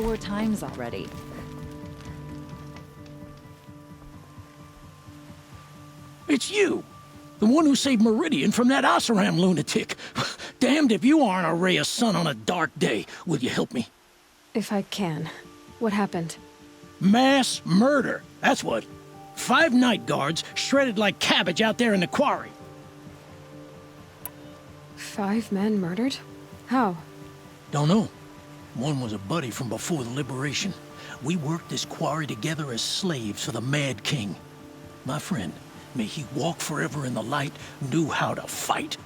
4 times already. It's you! The one who saved Meridian from that Oseram lunatic. Damned if you aren't a ray of sun on a dark day. Will you help me? If I can. What happened? Mass murder. That's what. 5 night guards shredded like cabbage out there in the quarry. 5 men murdered? How? Don't know. One was a buddy from before the liberation. We worked this quarry together as slaves for the Mad King. My friend, may he walk forever in the light, knew how to fight.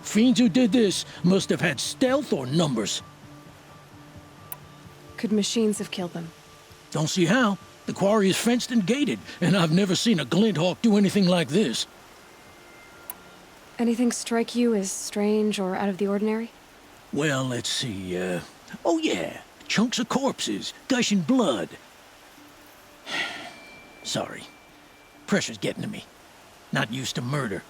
Fiends who did this must have had stealth or numbers. Could machines have killed them? Don't see how. The quarry is fenced and gated, and I've never seen a Glinthawk do anything like this. Anything strike you as strange or out of the ordinary? Well, let's see, oh yeah, chunks of corpses, gushing blood. Sorry. Pressure's getting to me. Not used to murder.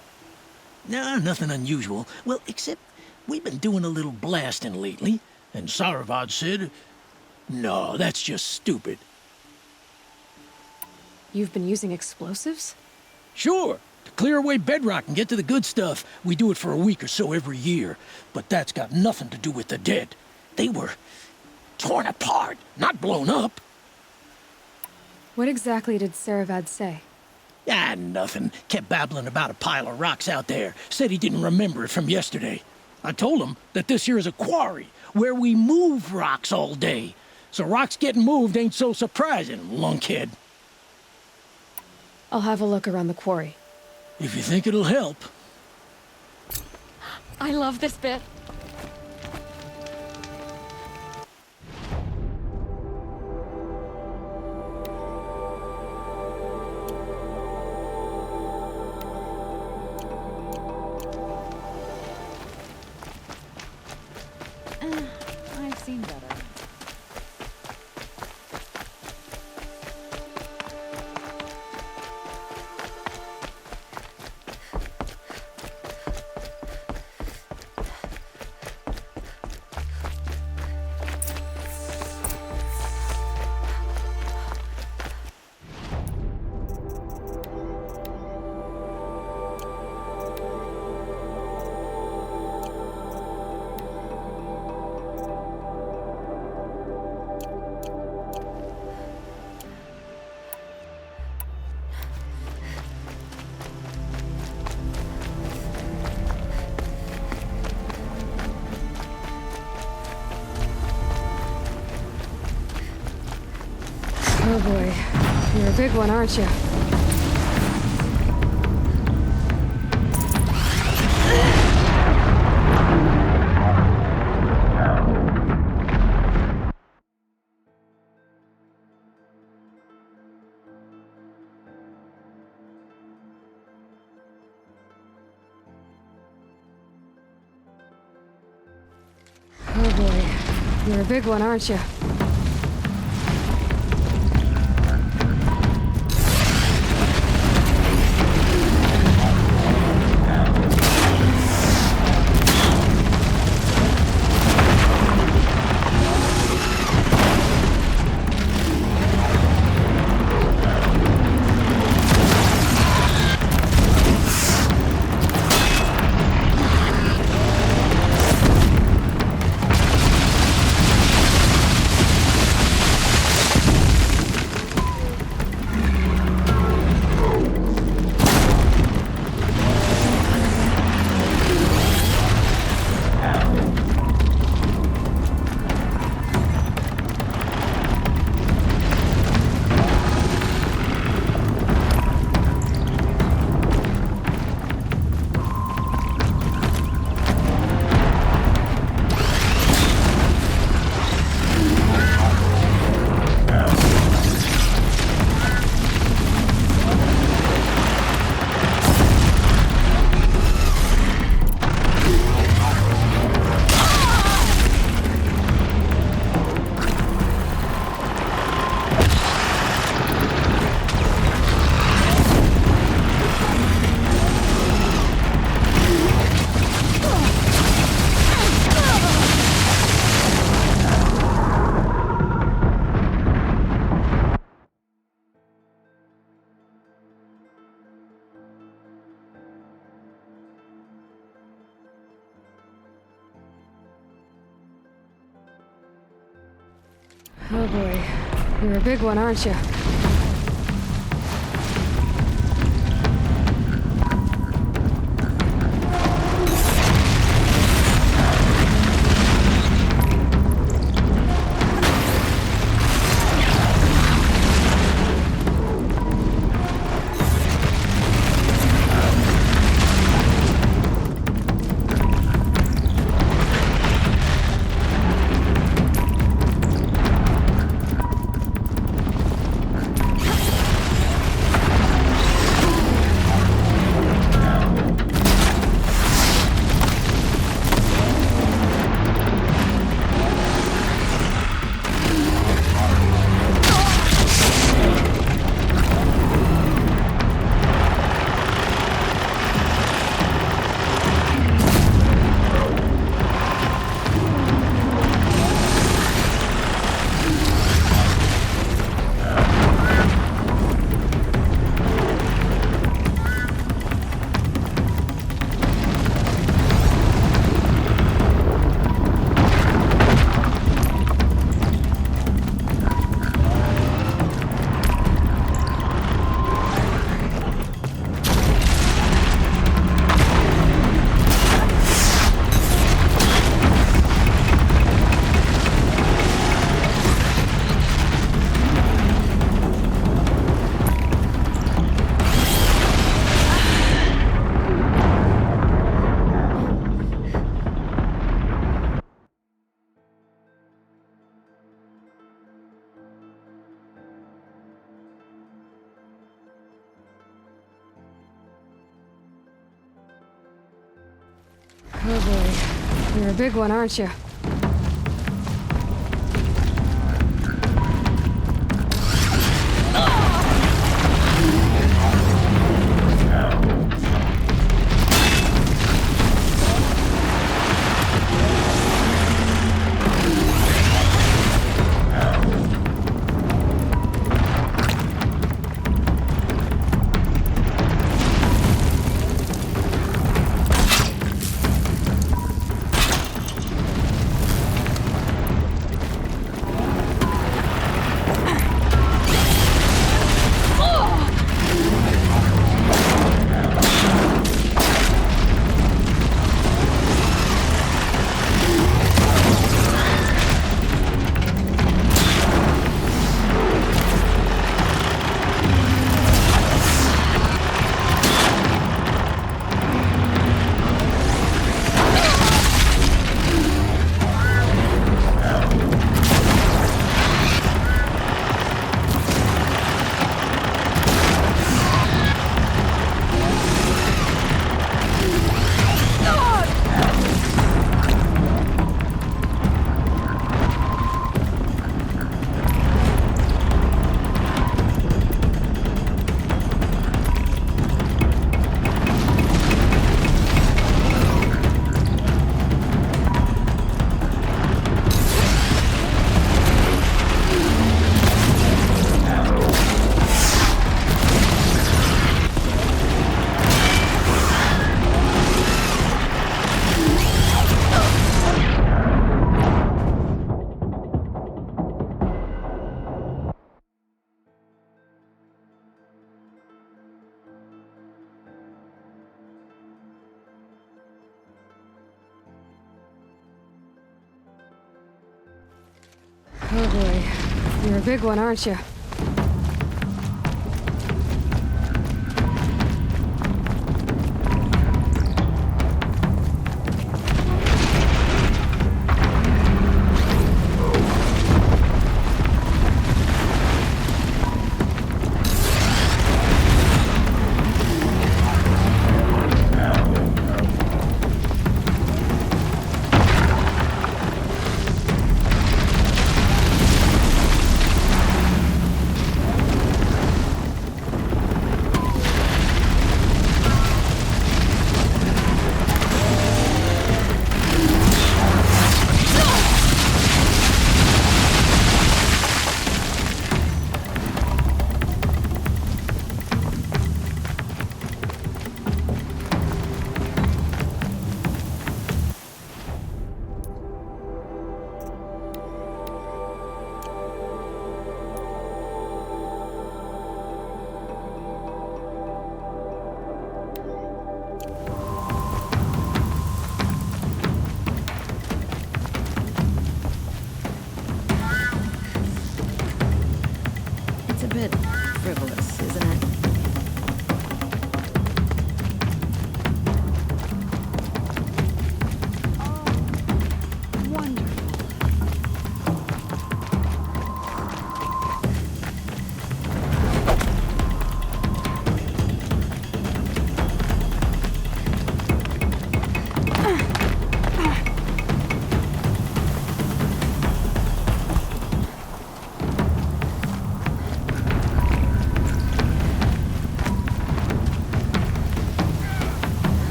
Nah, nothing unusual. Well, except we've been doing a little blasting lately, and Saravad said, no, that's just stupid. You've been using explosives? Sure, to clear away bedrock and get to the good stuff, we do it for a week or so every year. But that's got nothing to do with the dead. They were torn apart, not blown up. What exactly did Saravad say? Ah, nothing. Kept babbling about a pile of rocks out there. Said he didn't remember it from yesterday. I told him that this here is a quarry, where we move rocks all day. So rocks getting moved ain't so surprising, lunkhead. I'll have a look around the quarry. If you think it'll help. I love this bit. I've seen better. Oh boy, you're a big one, aren't you? Oh boy, you're a big one, aren't you? Oh boy. You're a big one, aren't you? Oh boy. You're a big one, aren't you? Oh boy. You're a big one, aren't you?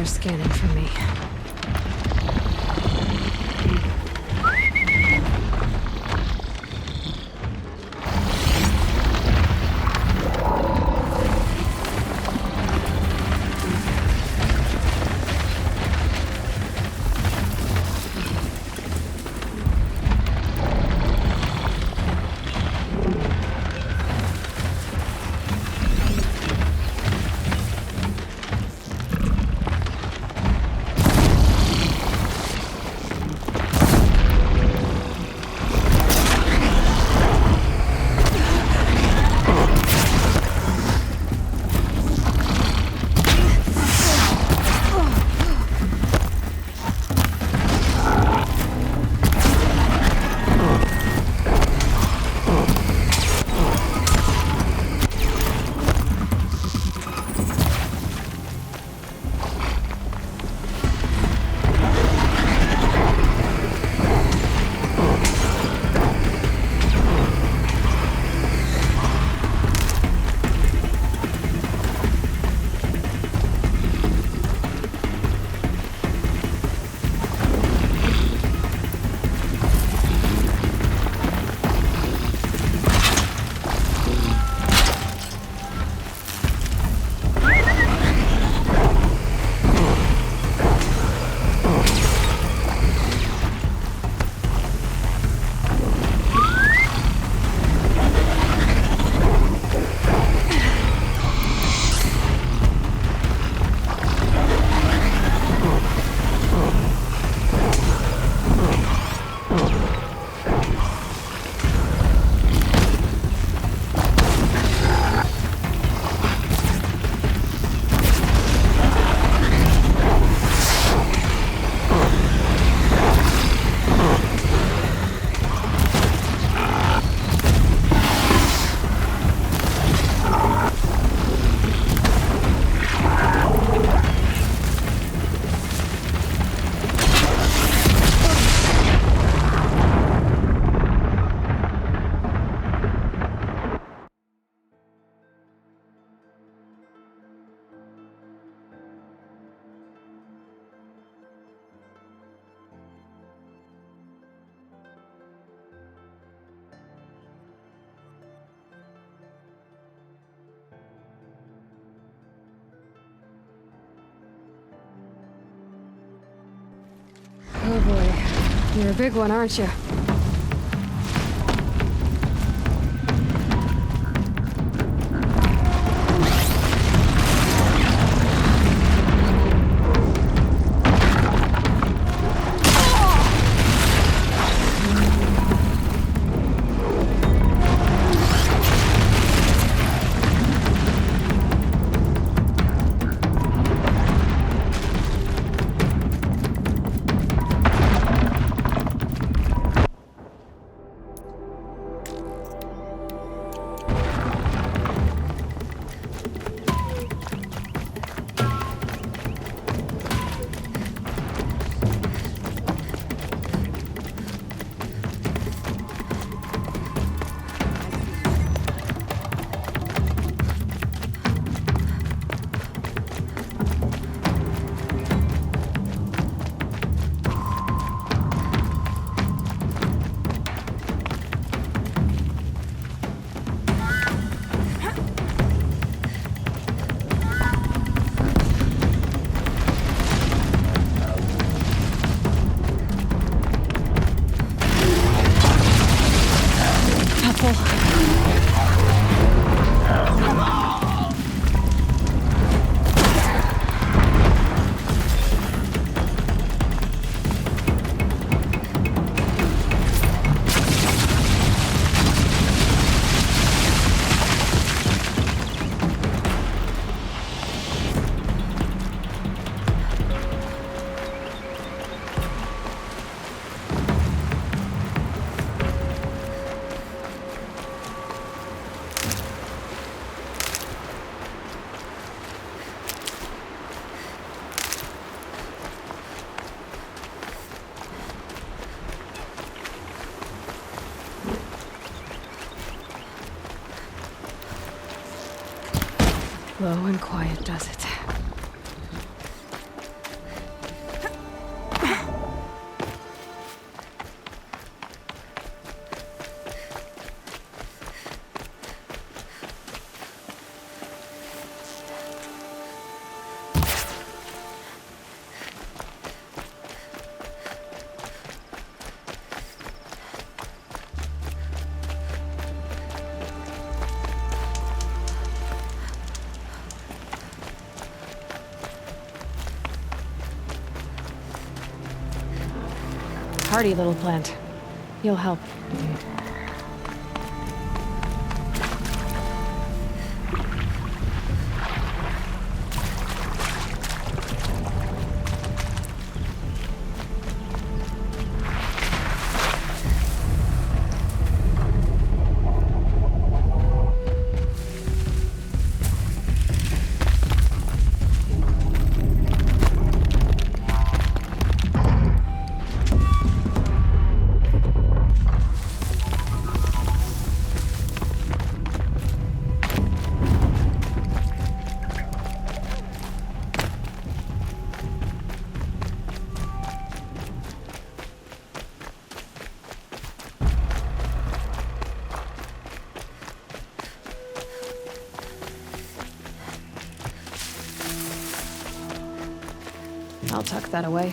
scanning for me. Oh boy, you're a big one, aren't you? Low and quiet does it. hardy little plant. You'll help. I'll tuck that away.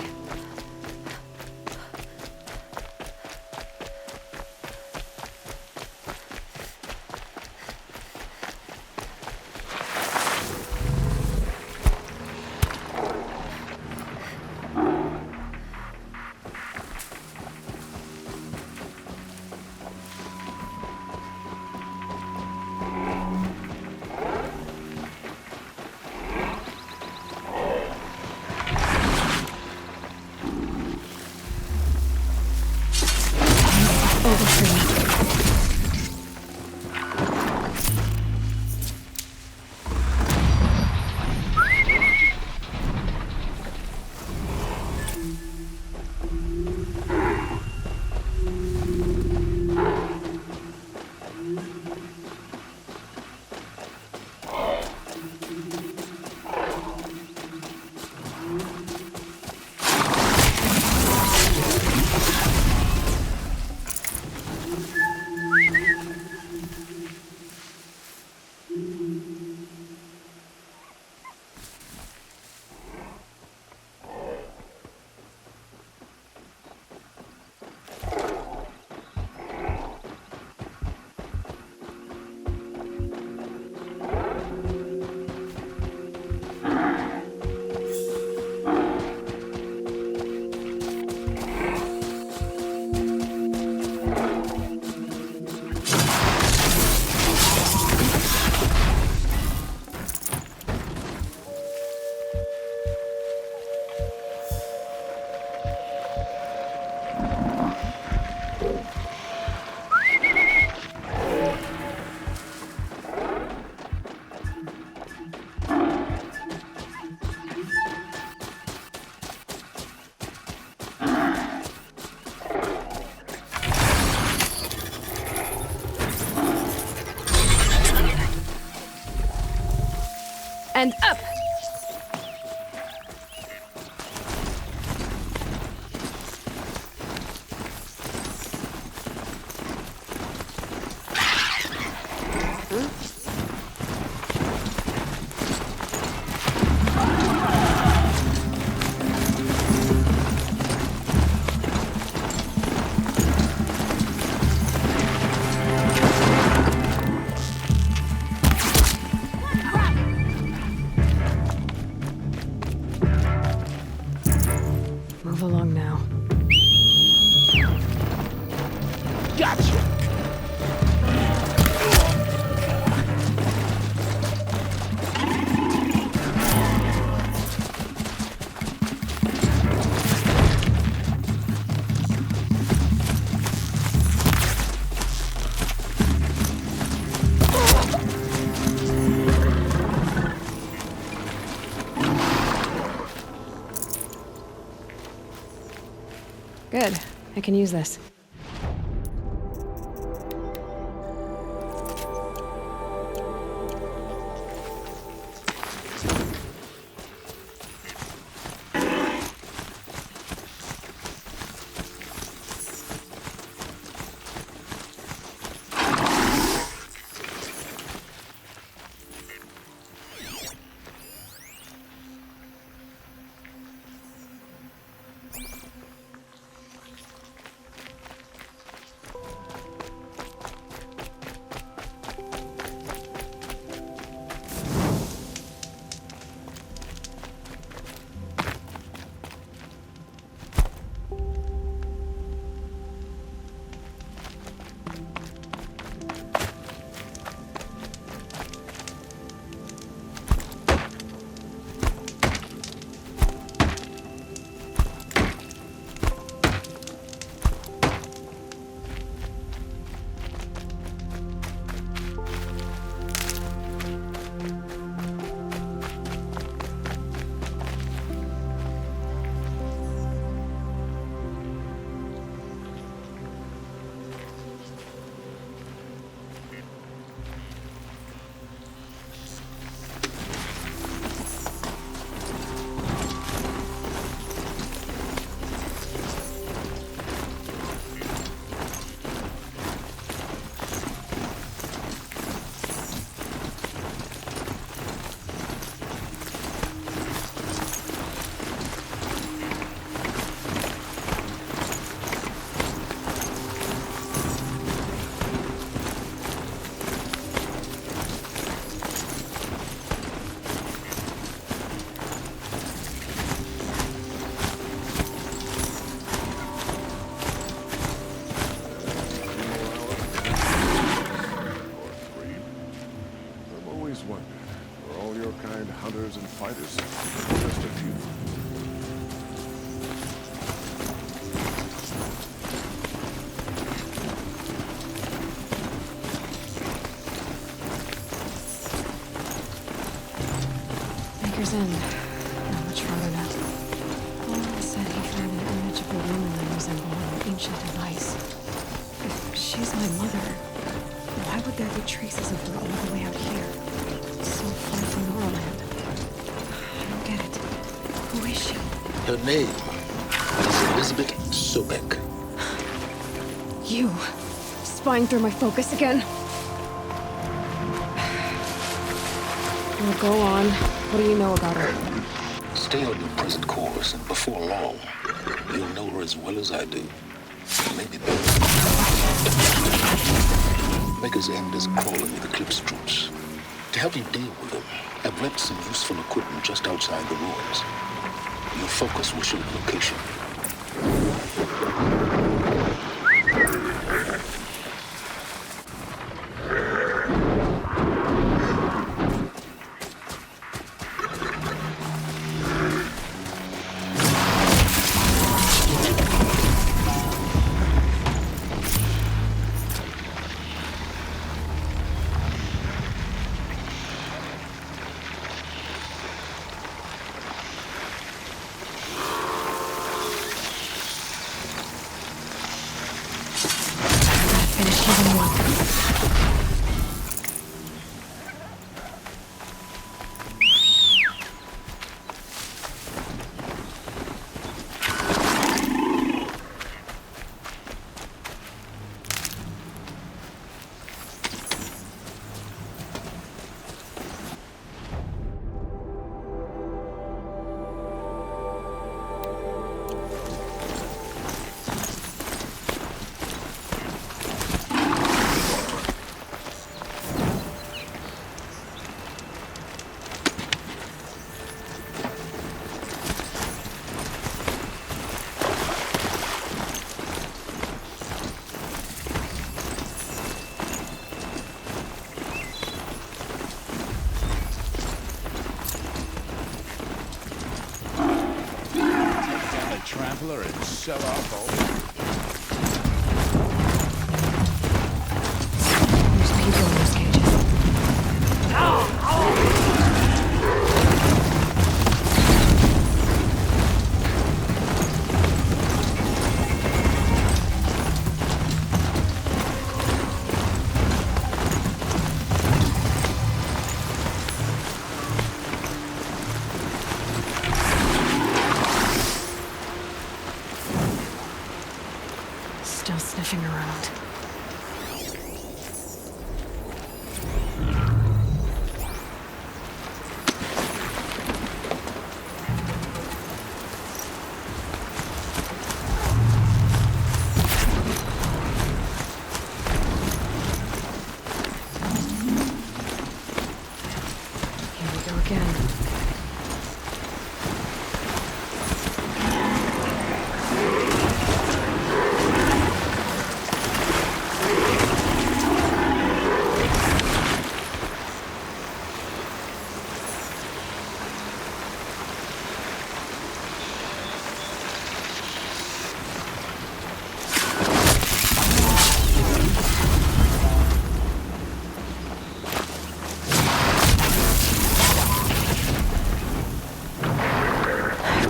And up! Move along now. Gotcha! Good. I can use this. always wondered, were all your kind hunters and fighters? Just a few. Baker's End. Not much farther now. Paul said he found an image of a woman that resembled an ancient device. If she's my mother, why would there be traces of her all the way out here? So far from Norland. I don't get it. Who is she? Her name is Elizabeth Sobek. You. Spying through my focus again? Well, go on. What do you know about her? Stay on your present course, and before long, you'll know her as well as I do. Maybe better. Baker's End is crawling with Eclipse troops. To help you deal with them, I've left some useful equipment just outside the ruins. Your focus will show the location. Finish season 1. Traveler and sell our gold. There's people in those cages. Still sniffing around. Here we go again.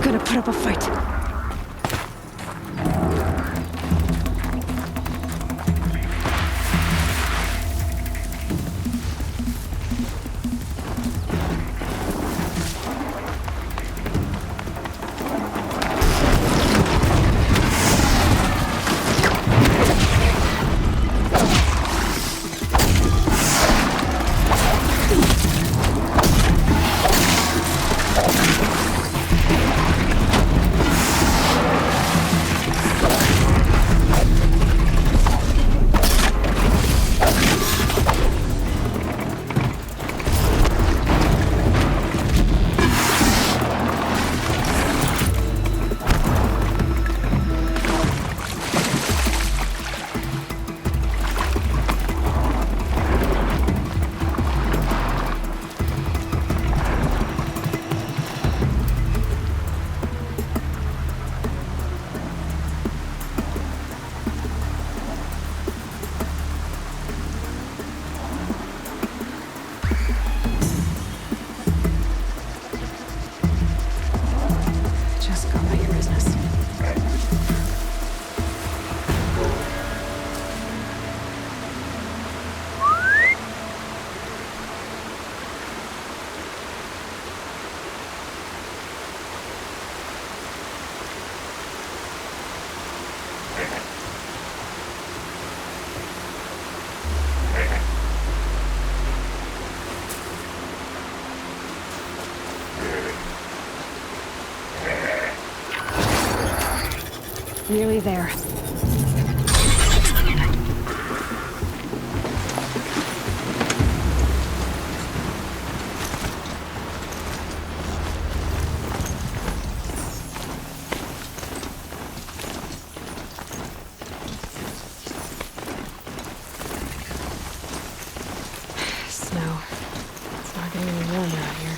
Gonna put up a fight. Nearly there. Snow. It's not getting any warmer out here.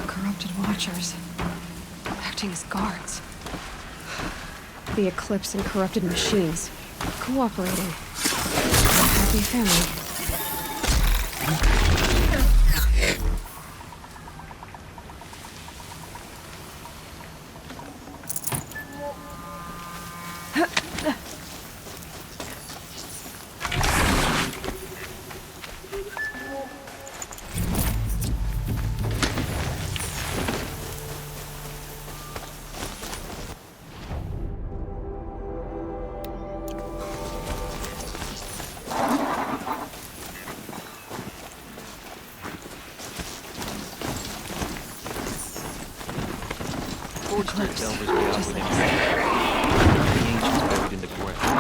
Corrupted Watchers. Acting as guards. The Eclipse and corrupted machines. Cooperating. A happy family. Forge Street Delvers way out with anything. The ancients buried in the ground.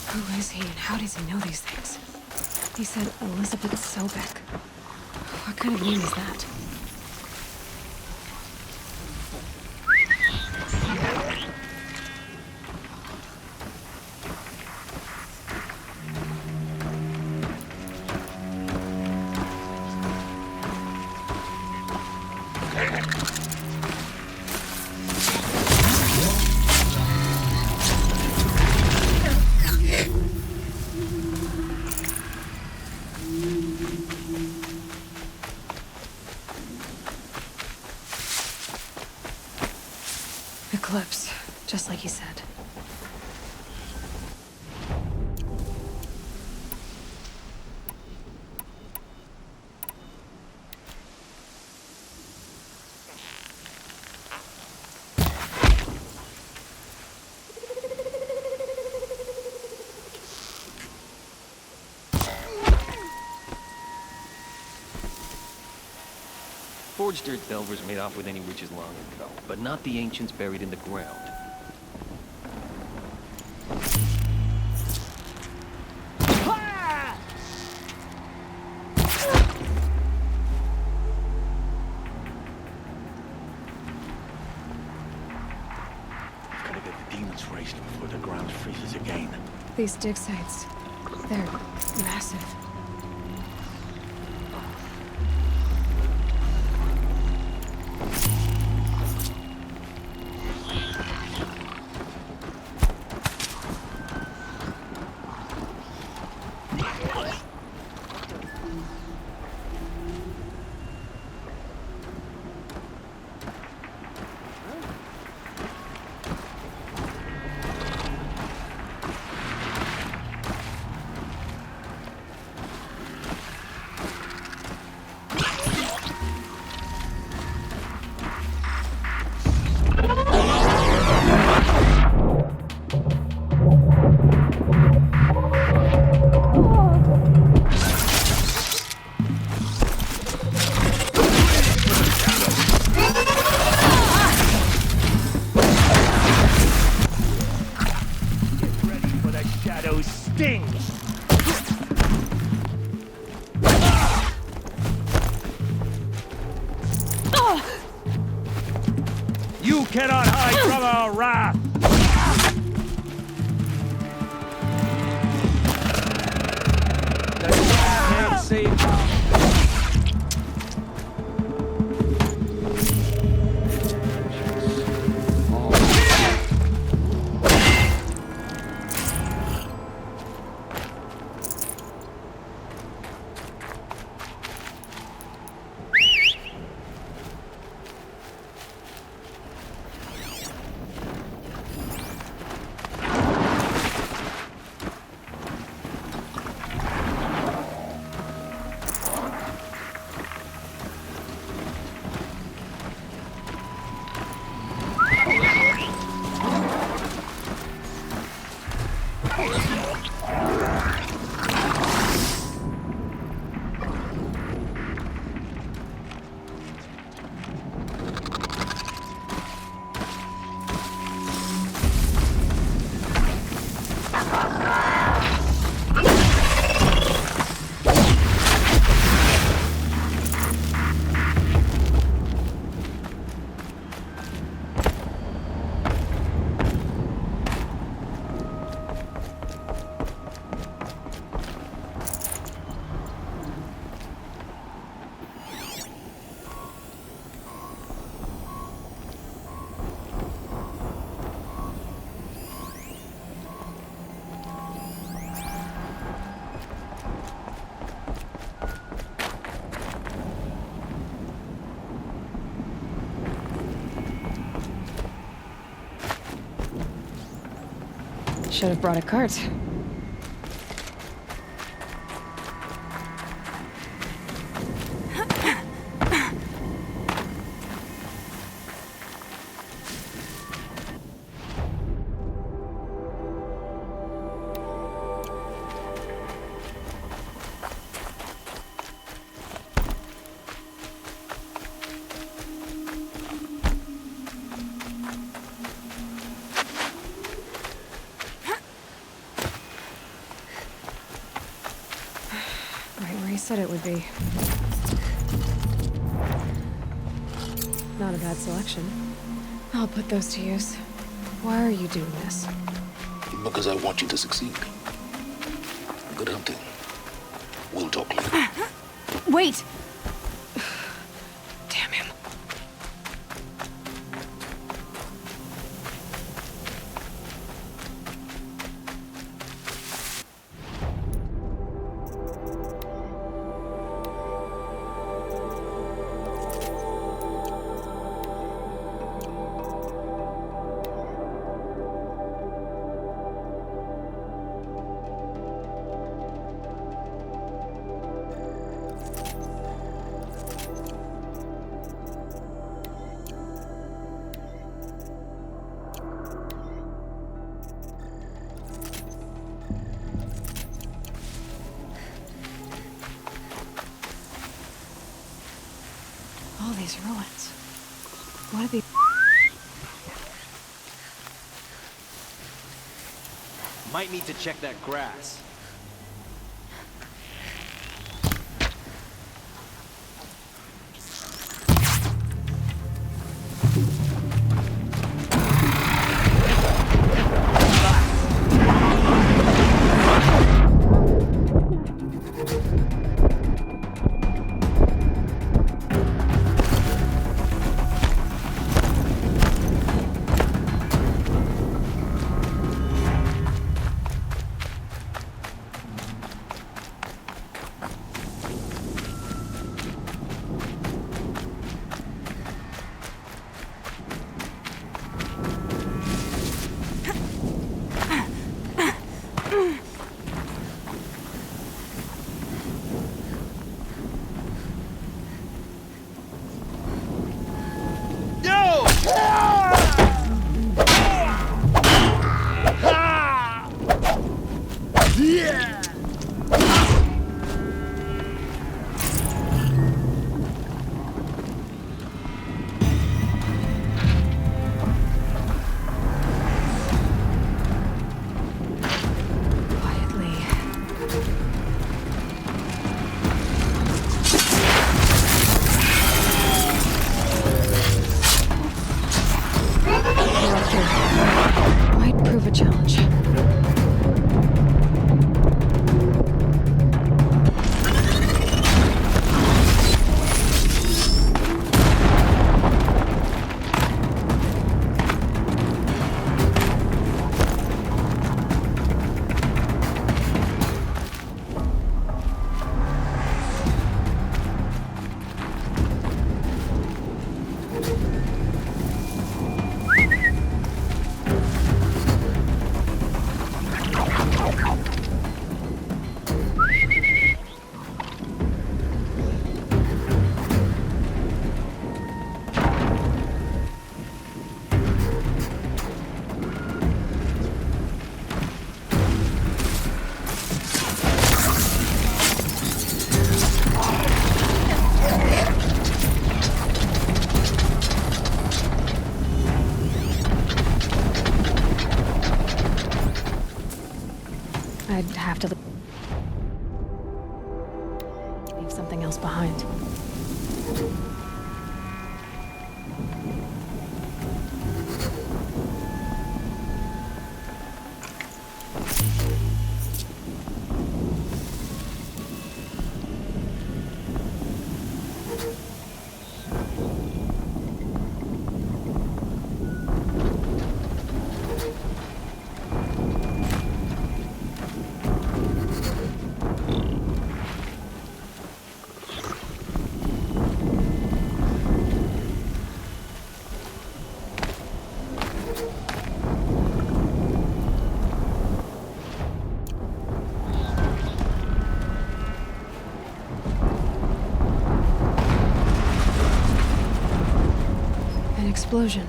Who is he and how does he know these things? He said Elizabeth Sobek. What kind of name is that? Eclipse, just like he said. Forged Dirt Delvers made off with any witches long ago, but not the ancients buried in the ground. Gotta get the demons raised before the ground freezes again. These dig sites, they're massive. shadows sting! You cannot hide from our wrath! The can't save. Should have brought a cart. Right where he said it would be. Not a bad selection. I'll put those to use. Why are you doing this? Because I want you to succeed. Good hunting. We'll talk later. Wait! Damn him. All these ruins. What are they? Might need to check that grass. What? have to leave something else behind. Explosion.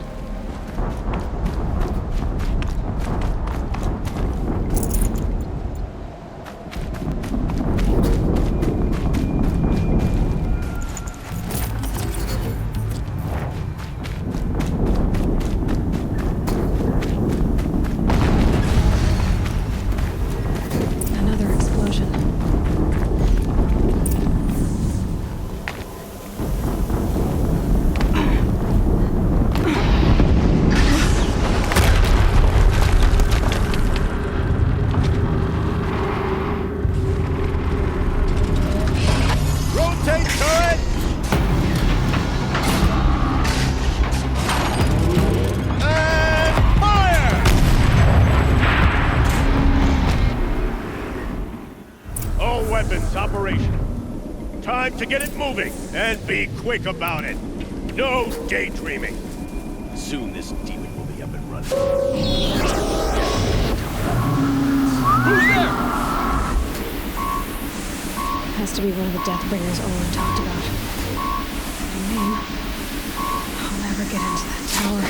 Another explosion. Time to get it moving, and be quick about it. No daydreaming. Soon this demon will be up and running. Who's there? Has to be one of the Deathbringers Olin talked about. I mean, I'll never get into that tower.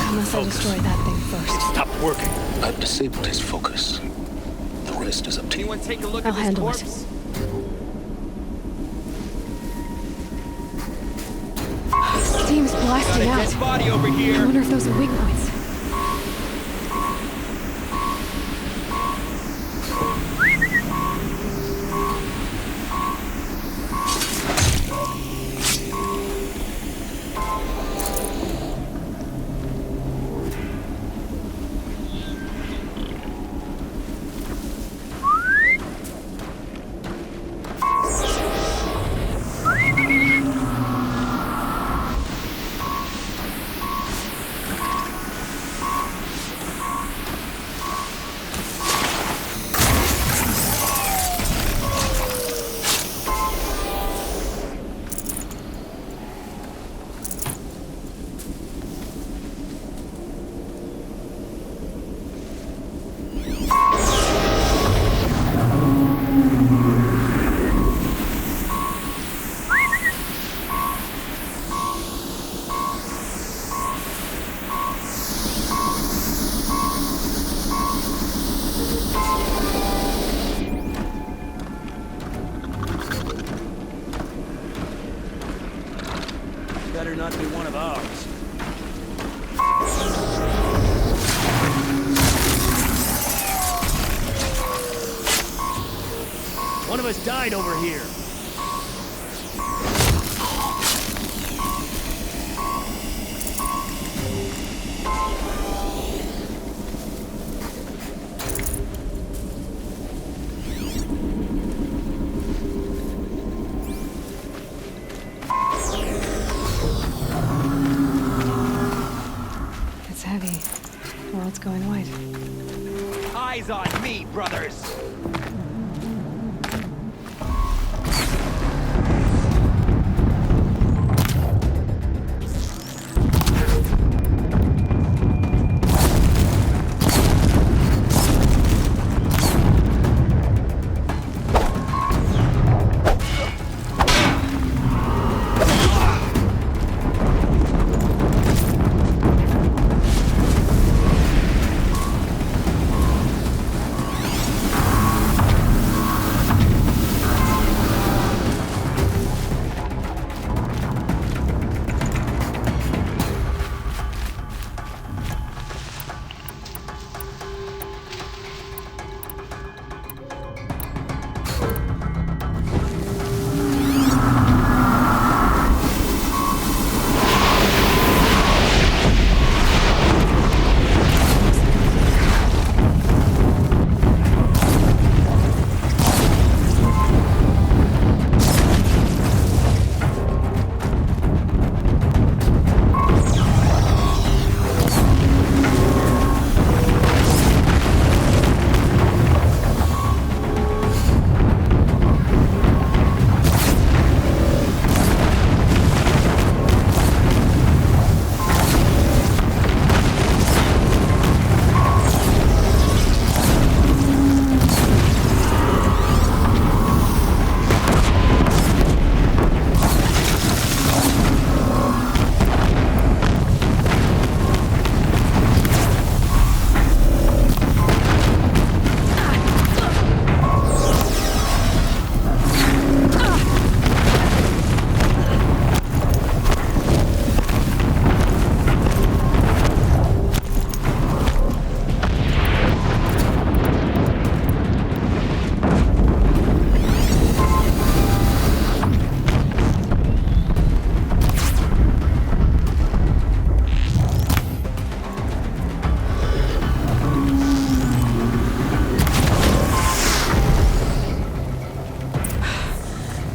Unless I destroy that thing first. Stop working. I've disabled his focus. The rest is up to you. Anyone take a look I'll at this handle it. corpse? Steam's blasting Got a out. dead body over I here. wonder if those are weak points. Better not be one of ours. One of us died over here. It's heavy. Well, it's going white. Eyes on me, brothers.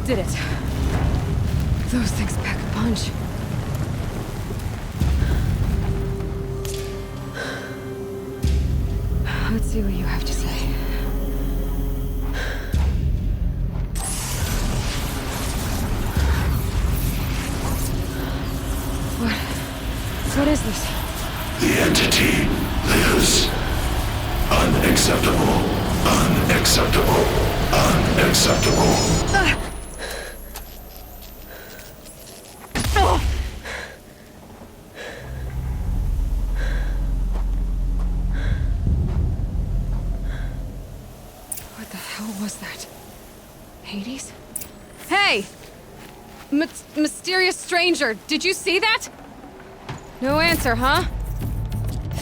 Did it. Those things pack a punch. Let's see what you have to say. What is this? The entity lives. Unacceptable. Unacceptable. Unacceptable. What the hell was that? Hades? Hey! Mysterious stranger, did you see that? No answer, huh?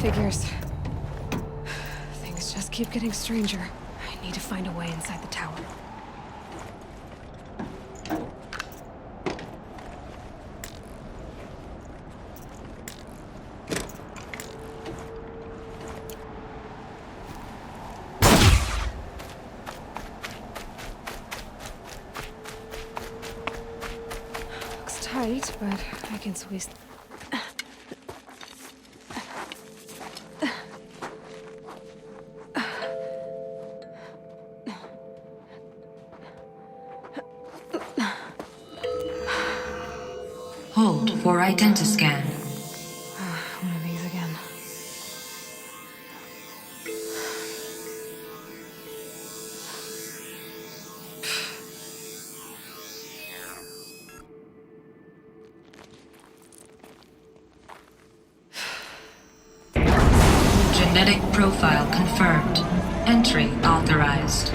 Figures. Things just keep getting stranger. I need to find a way inside the tower. Looks tight, but I can squeeze. Hold for identiscan. One of these again. Genetic profile confirmed. Entry authorized.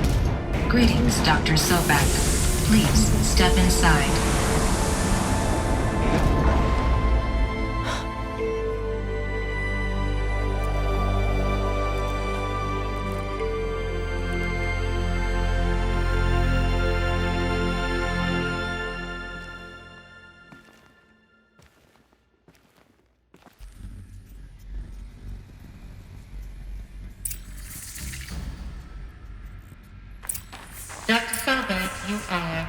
Greetings, Dr. Sobek. Please step inside. Dr. Sobek, you are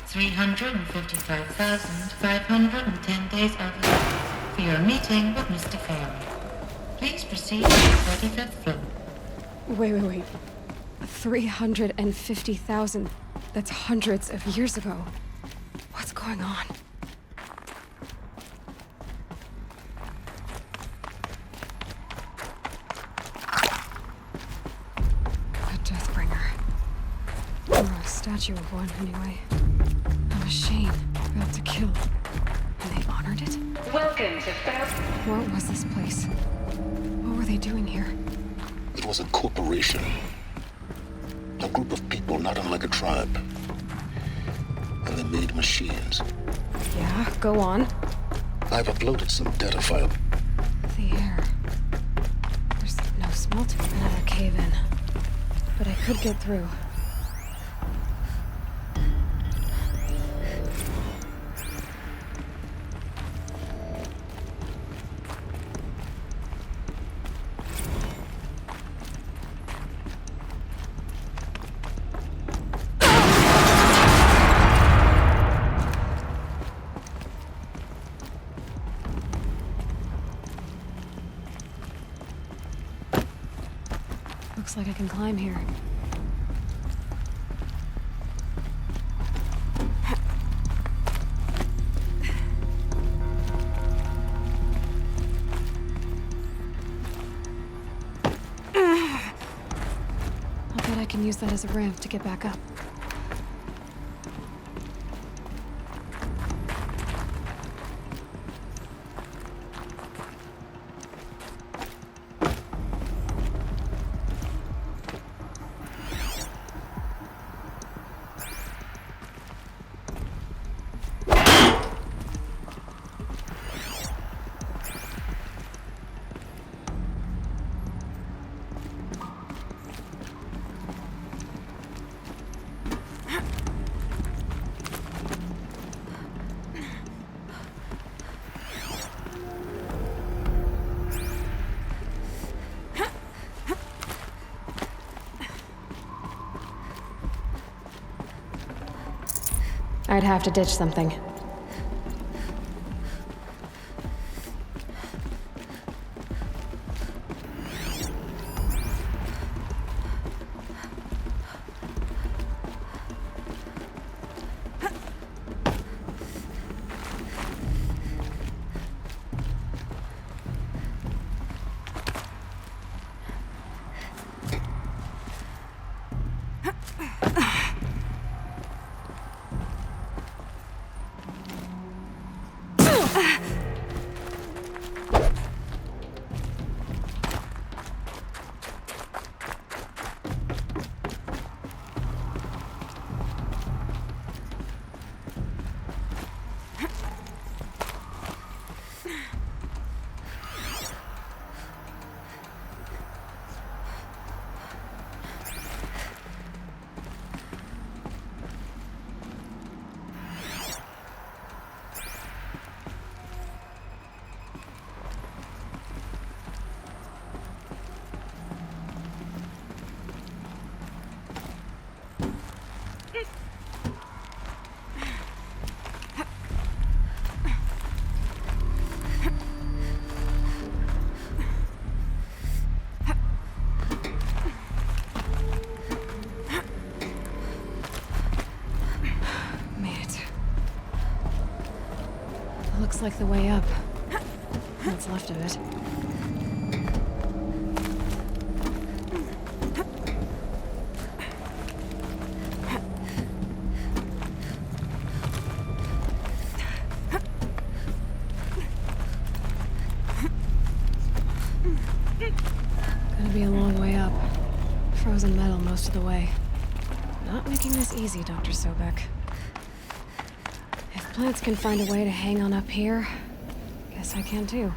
355,510 days of life for your meeting with Mr. Farley. Please proceed to the 35th floor. Wait. 350,000. That's hundreds of years ago. What's going on? A Deathbringer. Or a statue of one, anyway. A machine built to kill. And they honored it? Welcome to What was this place? What were they doing here? It was a corporation. A group of people not unlike a tribe. And they made machines. Yeah, go on. I've uploaded some data file. The air. There's no smell to it. Another cave-in. But I could get through. Looks like I can climb here. I'll bet I can use that as a ramp to get back up. I'd have to ditch something. Looks like the way up. What's left of it. Gonna be a long way up. Frozen metal most of the way. Not making this easy, Dr. Sobek. If plants can find a way to hang on up here, guess I can too.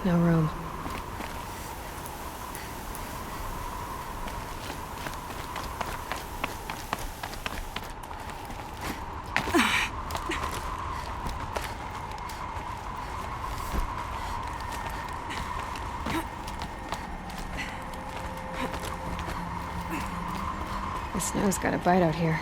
No room. The snow's got a bite out here.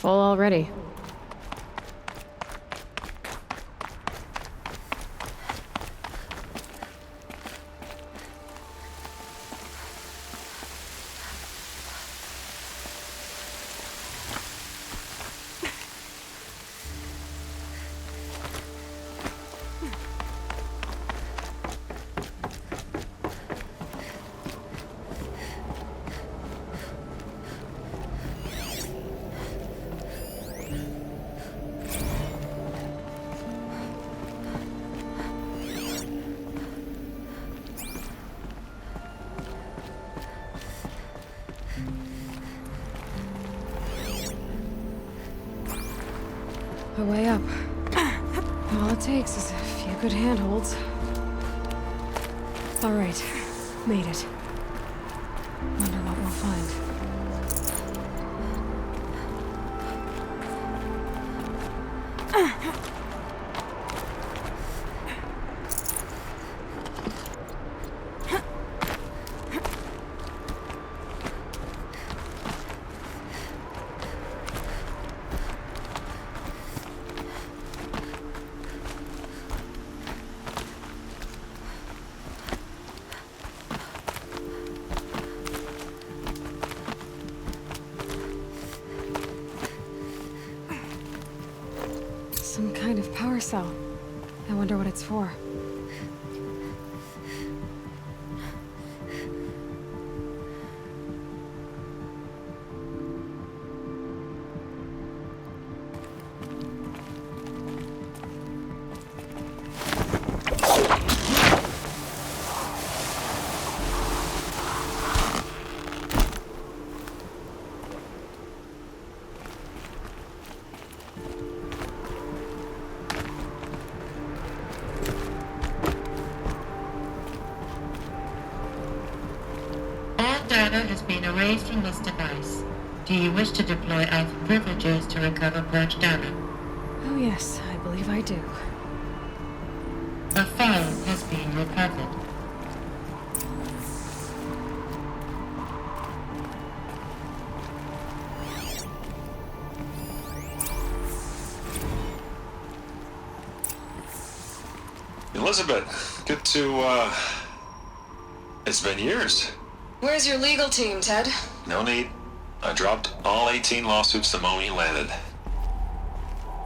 Full already. A way up. All it takes is a few good handholds. All right, made it. Wonder what we'll find. Some kind of power cell. I wonder what it's for. Data has been erased from this device. Do you wish to deploy Alpha privileges to recover purged data? Oh yes, I believe I do. A file has been recovered. Elizabeth, good to, it's been years. Where's your legal team, Ted? No need. I dropped all 18 lawsuits the moment you landed.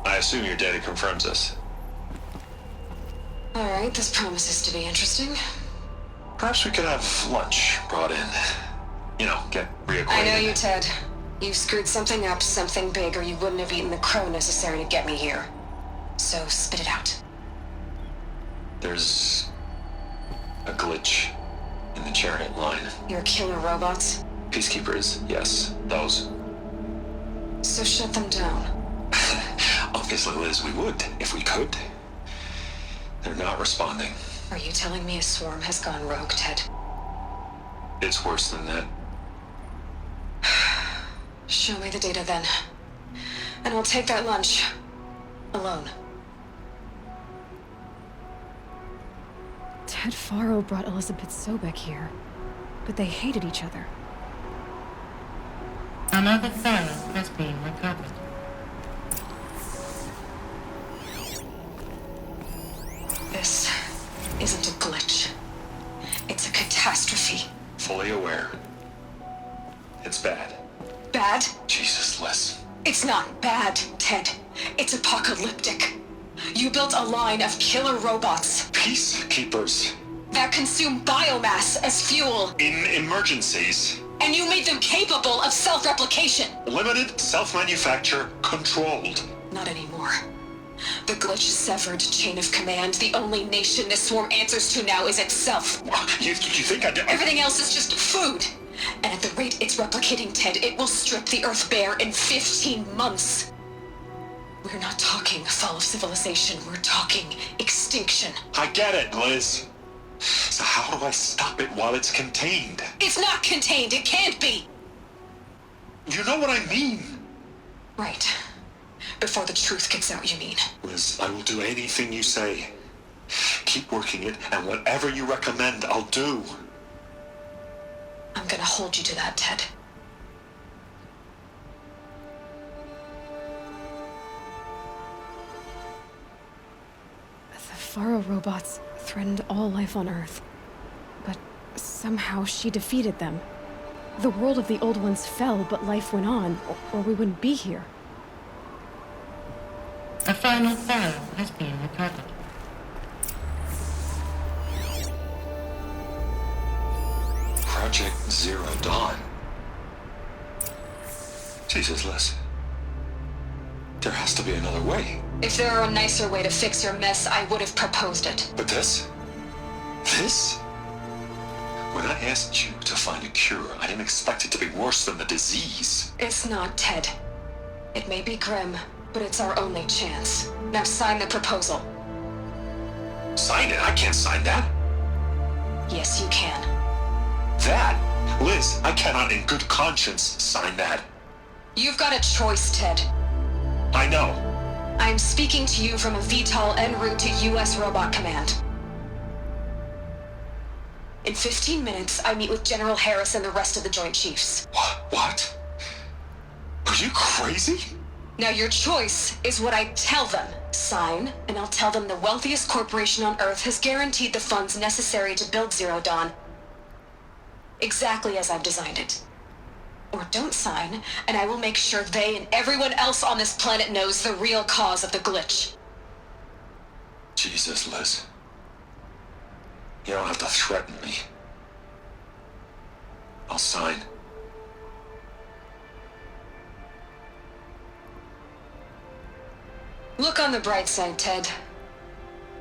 I assume your data confirms this. Alright, this promises to be interesting. Perhaps we could have lunch brought in. You know, get reacquainted. I know you, Ted. You screwed something up, something big, or you wouldn't have eaten the crow necessary to get me here. So, spit it out. There's a glitch in the chariot line. Your killer robots? Peacekeepers, yes, those. So shut them down. Obviously, Liz, we would, if we could. They're not responding. Are you telling me a swarm has gone rogue, Ted? It's worse than that. Show me the data then. And I'll take that lunch. Alone. Ted Faro brought Elizabeth Sobek here, but they hated each other. Another file has been recovered. This isn't a glitch. It's a catastrophe. Fully aware. It's bad. Bad? Jesus, Liz. It's not bad, Ted. It's apocalyptic. You built a line of killer robots. Peacekeepers. That consume biomass as fuel. In emergencies. And you made them capable of self-replication. Limited, self-manufacture, controlled. Not anymore. The glitch severed chain of command. The only nation this swarm answers to now is itself. You think I did? Everything else is just food. And at the rate it's replicating, Ted, it will strip the Earth bare in 15 months. We're not talking fall of civilization. We're talking extinction. I get it, Liz. So how do I stop it while it's contained? It's not contained. It can't be. You know what I mean. Right. Before the truth gets out, you mean? Liz, I will do anything you say. Keep working it, and whatever you recommend, I'll do. I'm gonna hold you to that, Ted. Faro robots threatened all life on Earth. But somehow she defeated them. The world of the Old Ones fell, but life went on, or we wouldn't be here. A final file has been recovered. Project Zero Dawn. Jesus, Liz. There has to be another way. If there were a nicer way to fix your mess, I would have proposed it. But this? This? When I asked you to find a cure, I didn't expect it to be worse than the disease. It's not, Ted. It may be grim, but it's our only chance. Now sign the proposal. Sign it? I can't sign that. Yes, you can. That? Liz, I cannot in good conscience sign that. You've got a choice, Ted. I know. I am speaking to you from a VTOL en route to U.S. Robot Command. In 15 minutes, I meet with General Harris and the rest of the Joint Chiefs. What? Are you crazy? Now your choice is what I tell them. Sign, and I'll tell them the wealthiest corporation on Earth has guaranteed the funds necessary to build Zero Dawn. Exactly as I've designed it. Or don't sign, and I will make sure they and everyone else on this planet knows the real cause of the glitch. Jesus, Liz. You don't have to threaten me. I'll sign. Look on the bright side, Ted.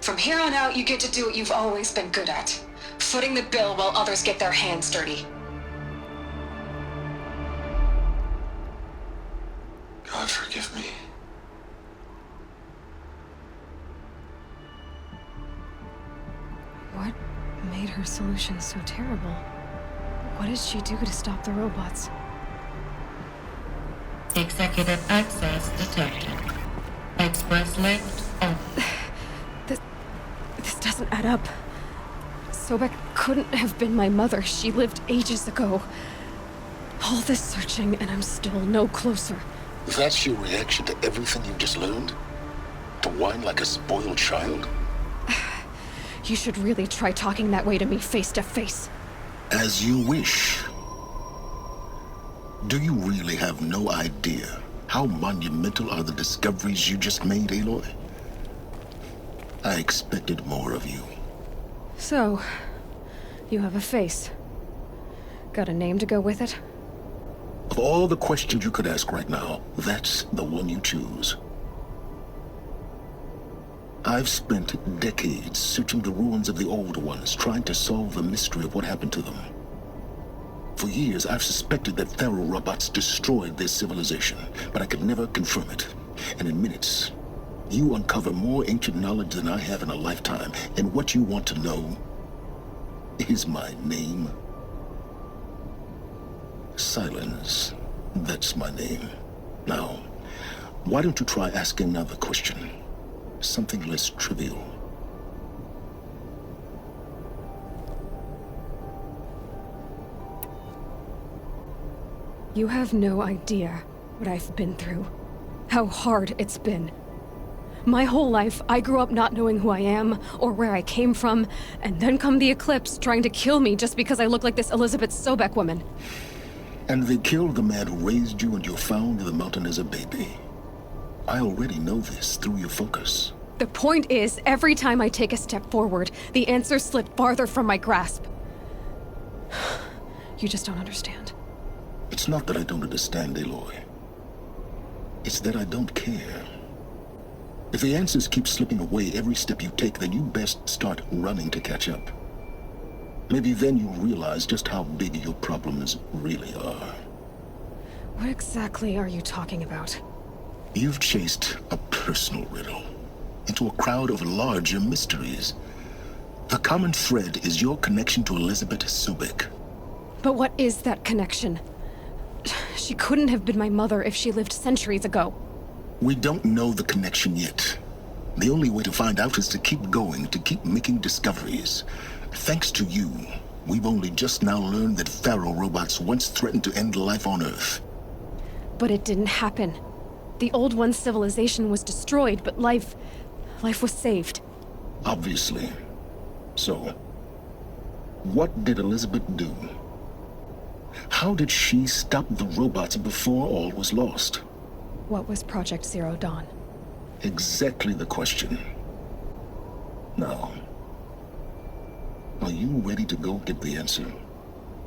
From here on out, you get to do what you've always been good at. Footing the bill while others get their hands dirty. God forgive me. What made her solution so terrible? What did she do to stop the robots? Executive access detected. Express lift on. This doesn't add up. Sobek couldn't have been my mother. She lived ages ago. All this searching, and I'm still no closer. That's your reaction to everything you've just learned? To whine like a spoiled child? You should really try talking that way to me face to face. As you wish. Do you really have no idea how monumental are the discoveries you just made, Aloy? I expected more of you. So, you have a face. Got a name to go with it? Of all the questions you could ask right now, that's the one you choose. I've spent decades searching the ruins of the Old Ones, trying to solve the mystery of what happened to them. For years, I've suspected that Faro robots destroyed their civilization, but I could never confirm it. And in minutes, you uncover more ancient knowledge than I have in a lifetime. And what you want to know is my name. Silence. That's my name. Now, why don't you try asking another question? Something less trivial. You have no idea what I've been through. How hard it's been. My whole life, I grew up not knowing who I am or where I came from, and then come the Eclipse trying to kill me just because I look like this Elizabeth Sobek woman. And they killed the man who raised you and you found the mountain as a baby. I already know this through your focus. The point is, every time I take a step forward, the answers slip farther from my grasp. You just don't understand. It's not that I don't understand, Aloy. It's that I don't care. If the answers keep slipping away every step you take, then you best start running to catch up. Maybe then you'll realize just how big your problems really are. What exactly are you talking about? You've chased a personal riddle into a crowd of larger mysteries. The common thread is your connection to Elizabeth Sobek. But what is that connection? She couldn't have been my mother if she lived centuries ago. We don't know the connection yet. The only way to find out is to keep going, to keep making discoveries. Thanks to you, we've only just now learned that Faro robots once threatened to end life on Earth. But it didn't happen. The Old One's civilization was destroyed, but life was saved. Obviously. So, what did Elizabeth do? How did she stop the robots before all was lost? What was Project Zero Dawn? Exactly the question. Now, are you ready to go get the answer?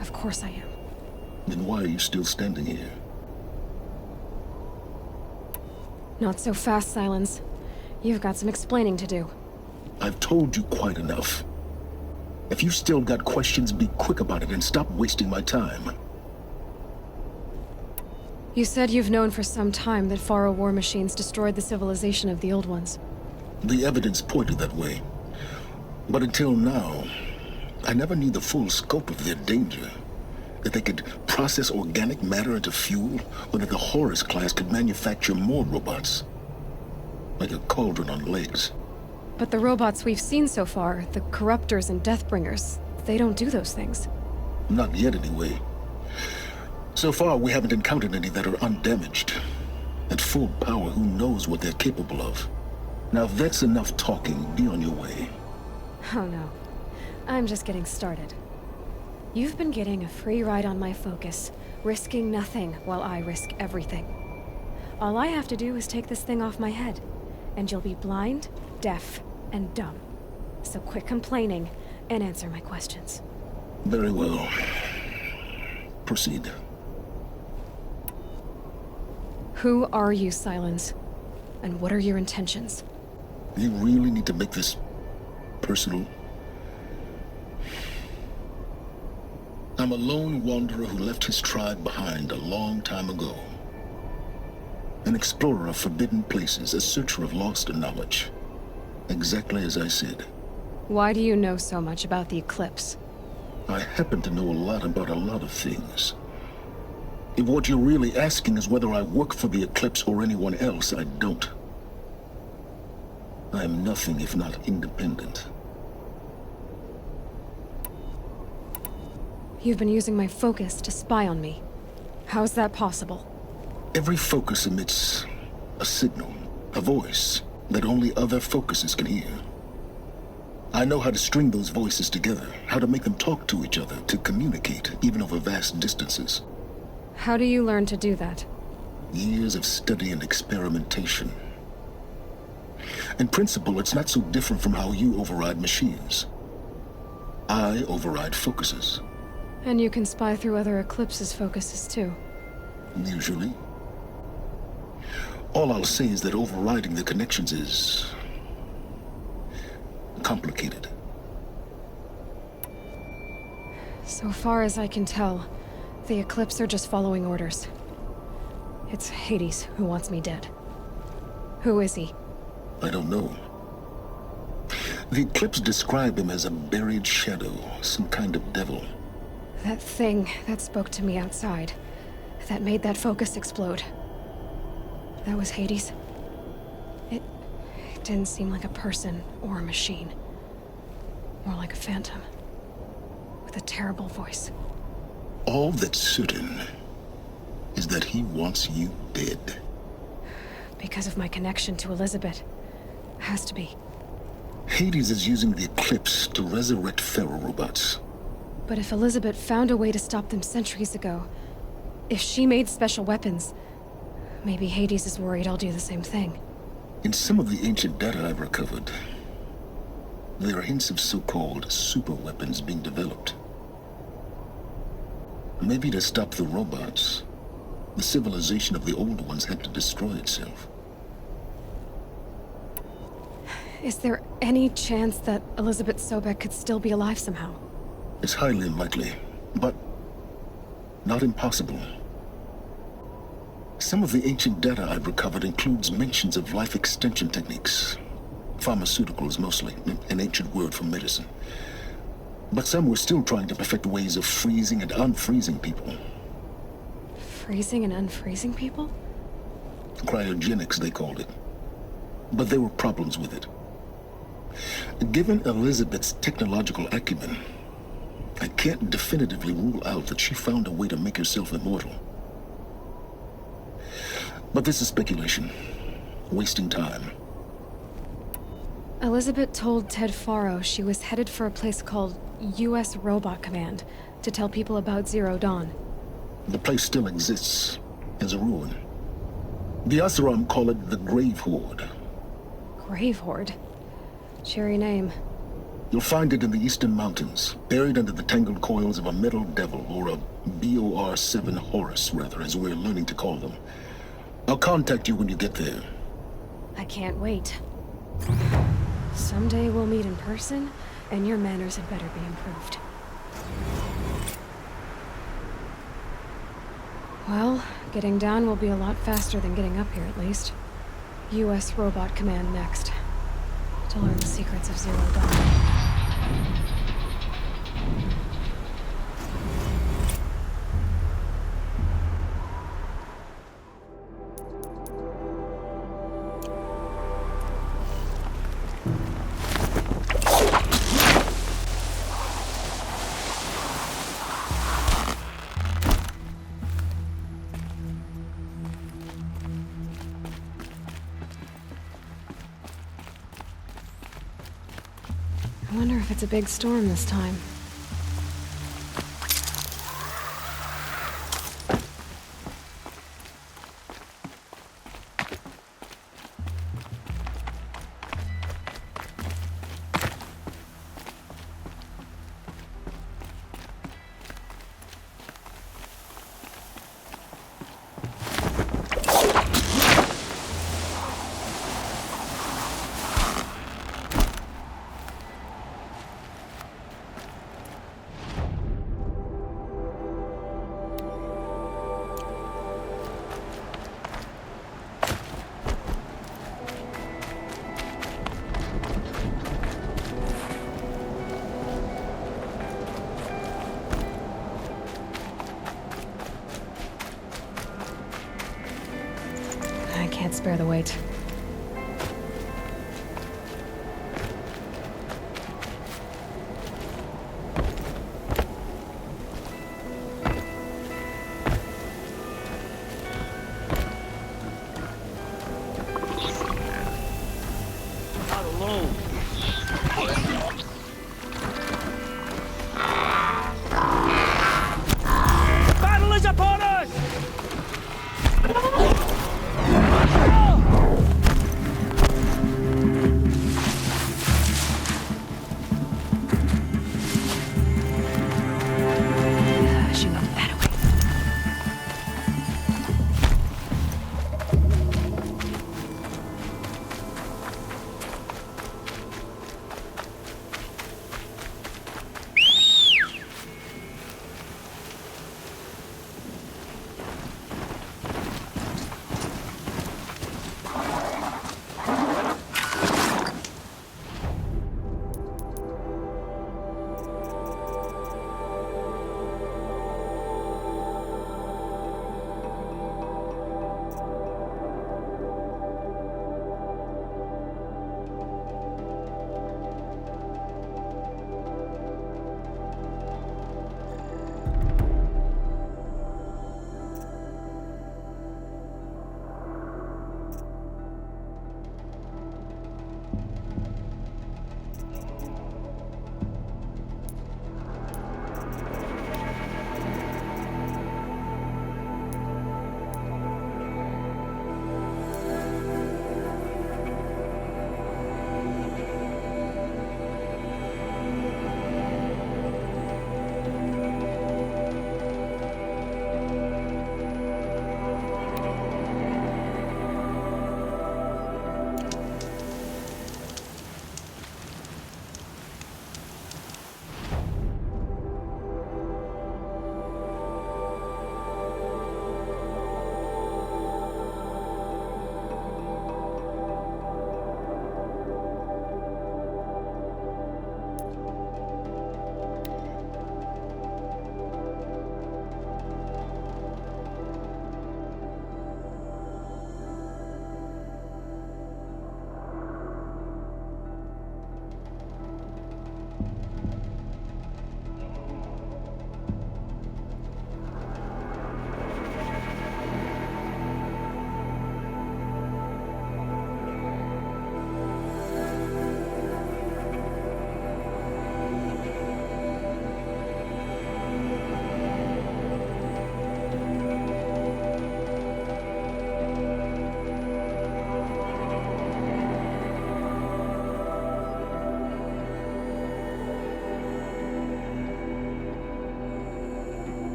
Of course I am. Then why are you still standing here? Not so fast, Silence. You've got some explaining to do. I've told you quite enough. If you still got questions, be quick about it and stop wasting my time. You said you've known for some time that Faro war machines destroyed the civilization of the Old Ones. The evidence pointed that way. But until now, I never knew the full scope of their danger. That they could process organic matter into fuel, or that the Horus class could manufacture more robots. Like a cauldron on legs. But the robots we've seen so far, the Corruptors and Deathbringers, they don't do those things. Not yet, anyway. So far, we haven't encountered any that are undamaged. At full power, who knows what they're capable of? Now, if that's enough talking, be on your way. Oh no. I'm just getting started. You've been getting a free ride on my focus, risking nothing while I risk everything. All I have to do is take this thing off my head, and you'll be blind, deaf, and dumb. So quit complaining and answer my questions. Very well. Proceed. Who are you, Silence? And what are your intentions? You really need to make this personal? I'm a lone wanderer who left his tribe behind a long time ago. An explorer of forbidden places, a searcher of lost knowledge. Exactly as I said. Why do you know so much about the Eclipse? I happen to know a lot about a lot of things. If what you're really asking is whether I work for the Eclipse or anyone else, I don't. I am nothing if not independent. You've been using my focus to spy on me. How's that possible? Every focus emits a signal, a voice, that only other focuses can hear. I know how to string those voices together, how to make them talk to each other, to communicate, even over vast distances. How do you learn to do that? Years of study and experimentation. In principle, it's not so different from how you override machines. I override focuses. And you can spy through other Eclipse's focuses too. Usually. All I'll say is that overriding the connections is complicated. So far as I can tell, the Eclipse are just following orders. It's Hades who wants me dead. Who is he? I don't know. The Eclipse describe him as a buried shadow, some kind of devil. That thing that spoke to me outside, that made that focus explode. That was Hades. It didn't seem like a person or a machine. More like a phantom. With a terrible voice. All that's certain is that he wants you dead. Because of my connection to Elizabeth. Has to be. Hades is using the Eclipse to resurrect Faro robots. But if Elizabeth found a way to stop them centuries ago, if she made special weapons, maybe Hades is worried I'll do the same thing. In some of the ancient data I've recovered, there are hints of so-called super weapons being developed. Maybe to stop the robots, the civilization of the old ones had to destroy itself. Is there any chance that Elizabeth Sobek could still be alive somehow? It's highly unlikely, but not impossible. Some of the ancient data I've recovered includes mentions of life extension techniques. Pharmaceuticals, mostly, an ancient word for medicine. But some were still trying to perfect ways of freezing and unfreezing people. Freezing and unfreezing people? Cryogenics, they called it. But there were problems with it. Given Elizabeth's technological acumen, I can't definitively rule out that she found a way to make herself immortal. But this is speculation. Wasting time. Elizabeth told Ted Faro she was headed for a place called U.S. Robot Command to tell people about Zero Dawn. The place still exists as a ruin. The Oseram call it the Grave Horde. Grave Horde? Cheery name. You'll find it in the Eastern Mountains, buried under the tangled coils of a metal devil, or a BOR-7 Horus, rather, as we're learning to call them. I'll contact you when you get there. I can't wait. Someday we'll meet in person, and your manners had better be improved. Well, getting down will be a lot faster than getting up here, at least. U.S. Robot Command next. To learn the secrets of Zero Dawn. I wonder if it's a big storm this time. I can't spare the wait.